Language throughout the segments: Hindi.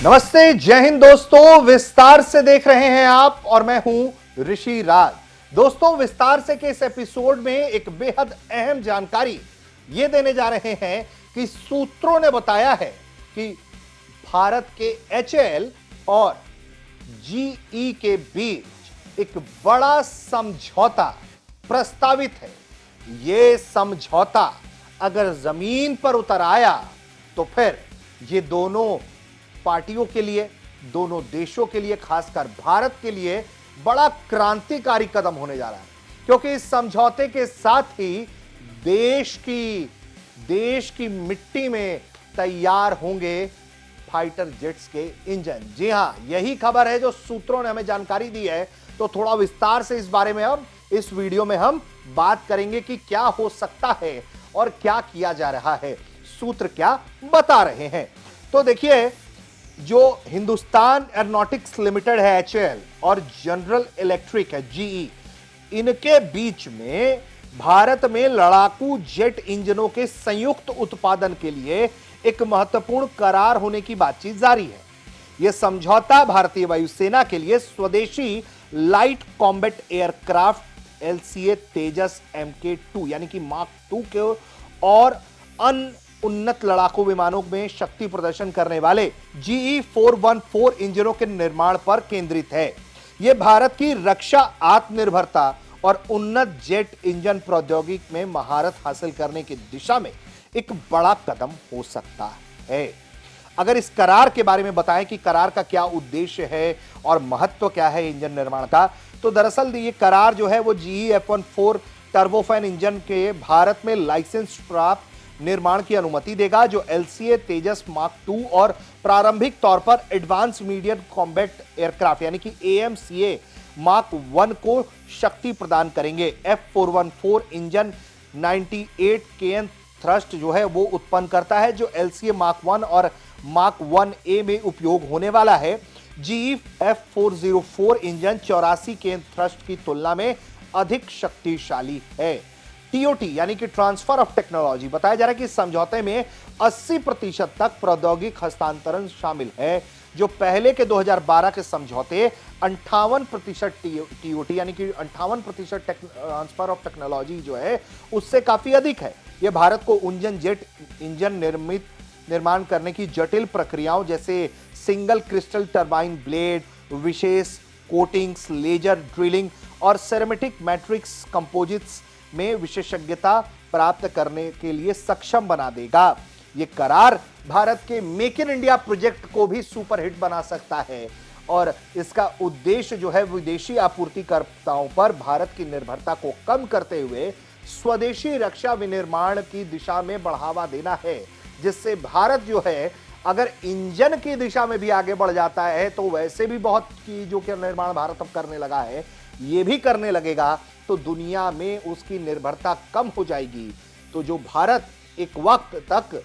नमस्ते, जय हिंद दोस्तों। विस्तार से देख रहे हैं आप और मैं हूं ऋषि राज। दोस्तों, विस्तार से के इस एपिसोड में एक बेहद अहम जानकारी ये देने जा रहे हैं कि सूत्रों ने बताया है कि भारत के एचएएल और जीई के बीच एक बड़ा समझौता प्रस्तावित है। यह समझौता अगर जमीन पर उतर आया तो फिर ये दोनों पार्टियों के लिए, दोनों देशों के लिए, खासकर भारत के लिए बड़ा क्रांतिकारी कदम होने जा रहा है, क्योंकि इस समझौते के साथ ही देश की मिट्टी में तैयार होंगे फाइटर जेट्स के इंजन। जी हां, यही खबर है जो सूत्रों ने हमें जानकारी दी है। तो थोड़ा विस्तार से इस बारे में अब इस वीडियो में हम बात करेंगे कि क्या हो सकता है और क्या किया जा रहा है, सूत्र क्या बता रहे हैं। तो देखिए, जो हिंदुस्तान एरोनॉटिक्स लिमिटेड है एचएएल और जनरल इलेक्ट्रिक है जीई, इनके बीच में भारत में लड़ाकू जेट इंजनों के संयुक्त उत्पादन के लिए एक महत्वपूर्ण करार होने की बातचीत जारी है। यह समझौता भारतीय वायुसेना के लिए स्वदेशी लाइट कॉम्बैट एयरक्राफ्ट एलसीए तेजस MK2 यानी कि मार्क 2 के और उन्नत लड़ाकू विमानों में शक्ति प्रदर्शन करने वाले GE 414 इंजनों के निर्माण पर केंद्रित है। यह भारत की रक्षा आत्मनिर्भरता और उन्नत जेट इंजन प्रौद्योगिकी में महारत हासिल करने की दिशा में एक बड़ा कदम हो सकता है। अगर इस करार के बारे में बताएं कि करार का क्या उद्देश्य है और महत्व क्या है इंजन निर्माण का, तो दरअसल ये करार जो है वो GE F14 टर्बोफैन इंजन के भारत में लाइसेंस प्राप्त निर्माण की अनुमति देगा, जो एलसीए तेजस मार्क 2 और प्रारंभिक तौर पर एडवांस मीडियम कॉम्बैट एयरक्राफ्ट यानी कि AMCA मार्क 1 को शक्ति प्रदान करेंगे। F414 इंजन 98 kN थ्रस्ट जो है वो उत्पन्न करता है, जो एलसीए मार्क 1 और मार्क 1A में उपयोग होने वाला है। GE F404 engine 84 kN thrust की तुलना में अधिक शक्तिशाली है। TOT यानी कि ट्रांसफर ऑफ टेक्नोलॉजी, बताया जा रहा है कि इस समझौते में 80% तक प्रौद्योगिक हस्तांतरण शामिल है, जो पहले के 2012 के समझौते 58% TOT यानी कि 58% ट्रांसफर ऑफ टेक्नोलॉजी जो है उससे काफी अधिक है। यह भारत को जेट इंजन निर्माण करने की जटिल प्रक्रियाओं जैसे सिंगल क्रिस्टल टरबाइन ब्लेड, विशेष कोटिंग्स, लेजर ड्रिलिंग और सेरेमिक मैट्रिक्स कंपोजिट्स में विशेषज्ञता प्राप्त करने के लिए सक्षम बना देगा। यह करार भारत के मेक इन इंडिया प्रोजेक्ट को भी सुपरहिट बना सकता है और इसका उद्देश्य जो है विदेशी आपूर्तिकर्ताओं पर भारत की निर्भरता को कम करते हुए स्वदेशी रक्षा विनिर्माण की दिशा में बढ़ावा देना है, जिससे भारत जो है अगर इंजन की दिशा में भी आगे बढ़ जाता है तो वैसे भी बहुत चीजों के निर्माण भारत अब करने लगा है, ये भी करने लगेगा तो दुनिया में उसकी निर्भरता कम हो जाएगी। तो जो भारत एक वक्त तक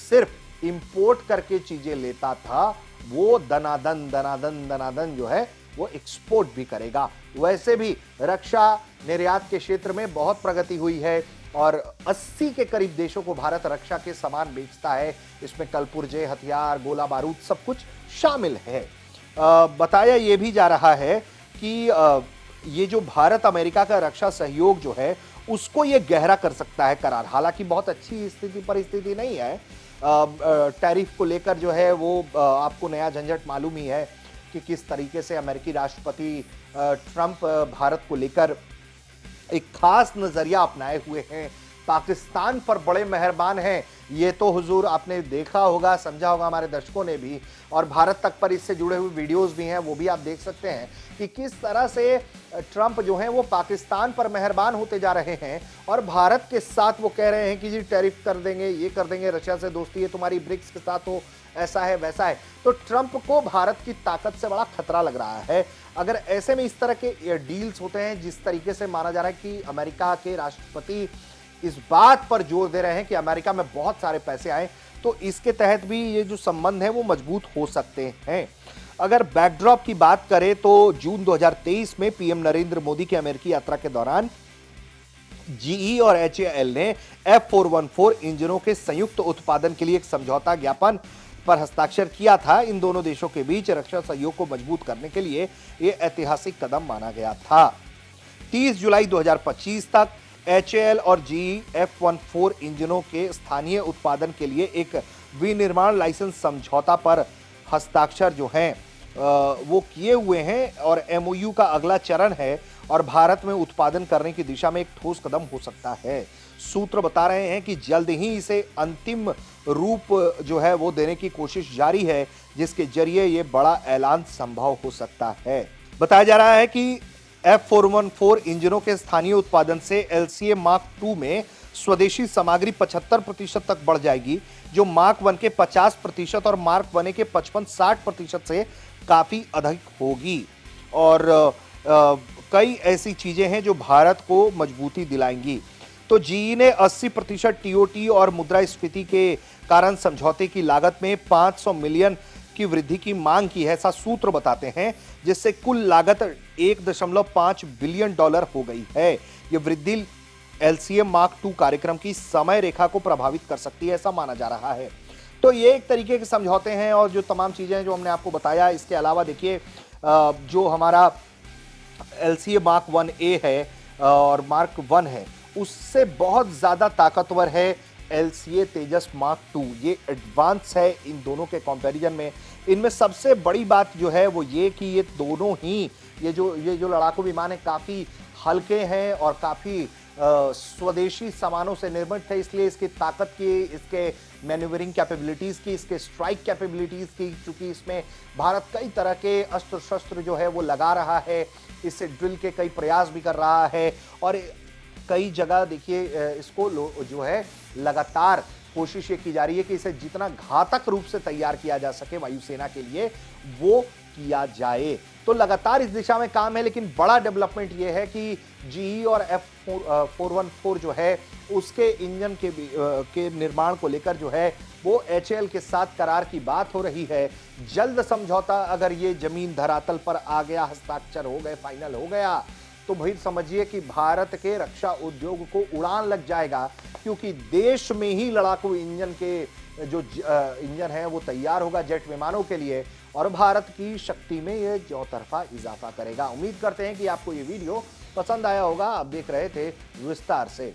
सिर्फ इंपोर्ट करके चीजें लेता था, वो दनादन जो है वो एक्सपोर्ट भी करेगा। वैसे भी रक्षा निर्यात के क्षेत्र में बहुत प्रगति हुई है और 80 के करीब देशों को भारत रक्षा के सामान बेचता है। इसमें कलपुर्जे, हथियार, गोला बारूद सब कुछ शामिल है। बताया यह भी जा रहा है कि ये जो भारत अमेरिका का रक्षा सहयोग जो है उसको ये गहरा कर सकता है करार। हालांकि बहुत अच्छी परिस्थिति नहीं है। टैरिफ को लेकर जो है वो आपको नया झंझट मालूम ही है कि किस तरीके से अमेरिकी राष्ट्रपति ट्रंप भारत को लेकर एक खास नजरिया अपनाए हुए हैं, पाकिस्तान पर बड़े मेहरबान हैं। ये तो हुजूर आपने देखा होगा, समझा होगा हमारे दर्शकों ने भी, और भारत तक पर इससे जुड़े हुए वीडियोस भी हैं, वो भी आप देख सकते हैं कि किस तरह से ट्रंप जो है वो पाकिस्तान पर मेहरबान होते जा रहे हैं और भारत के साथ वो कह रहे हैं कि जी टैरिफ कर देंगे, ये कर देंगे, रशिया से दोस्ती है तुम्हारी, ब्रिक्स के साथ हो, ऐसा है वैसा है। तो ट्रंप को भारत की ताकत से बड़ा खतरा लग रहा है। अगर ऐसे में इस तरह के डील्स होते हैं, जिस तरीके से माना जा रहा है कि अमेरिका के राष्ट्रपति इस बात पर जोर दे रहे हैं कि अमेरिका में बहुत सारे पैसे आए, तो इसके तहत भी ये जो संबंध है वो मजबूत हो सकते हैं। अगर बैकड्रॉप की बात करें तो जून 2023 में पीएम नरेंद्र मोदी की अमेरिकी यात्रा के दौरान जीई और एचएएल ने F414 इंजनों के संयुक्त उत्पादन के लिए एक समझौता ज्ञापन पर हस्ताक्षर किया था। इन दोनों देशों के बीच रक्षा सहयोग को मजबूत करने के लिए यह ऐतिहासिक कदम माना गया था। 30 जुलाई 2025 तक HAL और GE F-14 इंजनों के स्थानीय उत्पादन के लिए एक विनिर्माण लाइसेंस समझौता पर हस्ताक्षर जो हैं वो किए हुए हैं और MOU का अगला चरण है और भारत में उत्पादन करने की दिशा में एक ठोस कदम हो सकता है। सूत्र बता रहे हैं कि जल्द ही इसे अंतिम रूप जो है वो देने की कोशिश जारी है, जिसके जरिए ये बड़ा ऐलान संभव हो सकता है। बताया जा रहा है कि F414 इंजनों के स्थानीय उत्पादन से LCA मार्क 2 में स्वदेशी सामग्री 75% तक बढ़ जाएगी, जो मार्क 1 के 50% और मार्क 1 के 55-60% से काफी अधिक होगी। और कई ऐसी चीजें हैं जो भारत को मजबूती दिलाएंगी। तो GE ने 80% TOT और मुद्रास्फीति के कारण समझौते की लागत में 500 मिलियन की वृद्धि की मांग की है, ऐसा सूत्र बताते हैं, जिससे कुल लागत $1.5 बिलियन हो गई है। यह वृद्धि LCA मार्क 2 कार्यक्रम की समय रेखा को प्रभावित कर सकती है, ऐसा माना जा रहा है। तो ये एक तरीके के समझौते हैं और जो तमाम चीजें जो हमने आपको बताया, इसके अलावा देखिए जो हमारा LCA मार्क 1A है और मार्क 1 है, उससे बहुत ज्यादा ताकतवर है LCA तेजस मार्क 2। ये एडवांस है इन दोनों के कंपैरिजन में। इनमें सबसे बड़ी बात जो है वो ये कि ये दोनों ही ये जो लड़ाकू विमान है काफी हल्के हैं और काफी स्वदेशी सामानों से निर्मित है, इसलिए इसकी ताकत की, इसके मैन्यूवरिंग कैपेबिलिटीज की, इसके स्ट्राइक कैपेबिलिटीज की, क्योंकि इसमें भारत कई तरह के अस्त्र शस्त्र जो है वो लगा रहा है, इससे ड्रिल के कई प्रयास भी कर रहा है और कई जगह देखिए इसको जो है लगातार कोशिश ये की जा रही है कि इसे जितना घातक रूप से तैयार किया जा सके वायुसेना के लिए वो किया जाए। तो लगातार इस दिशा में काम है, लेकिन बड़ा डेवलपमेंट ये है कि GE और F414 जो है उसके इंजन के निर्माण को लेकर जो है वो HAL के साथ करार की बात हो रही है। जल्द समझौता अगर ये जमीन धरातल पर आ गया, हस्ताक्षर हो गए, फाइनल हो गया, तो भाई समझिए कि भारत के रक्षा उद्योग को उड़ान लग जाएगा, क्योंकि देश में ही लड़ाकू इंजन के जो इंजन है वो तैयार होगा जेट विमानों के लिए और भारत की शक्ति में ये चौतरफा इजाफा करेगा। उम्मीद करते हैं कि आपको ये वीडियो पसंद आया होगा। आप देख रहे थे विस्तार से।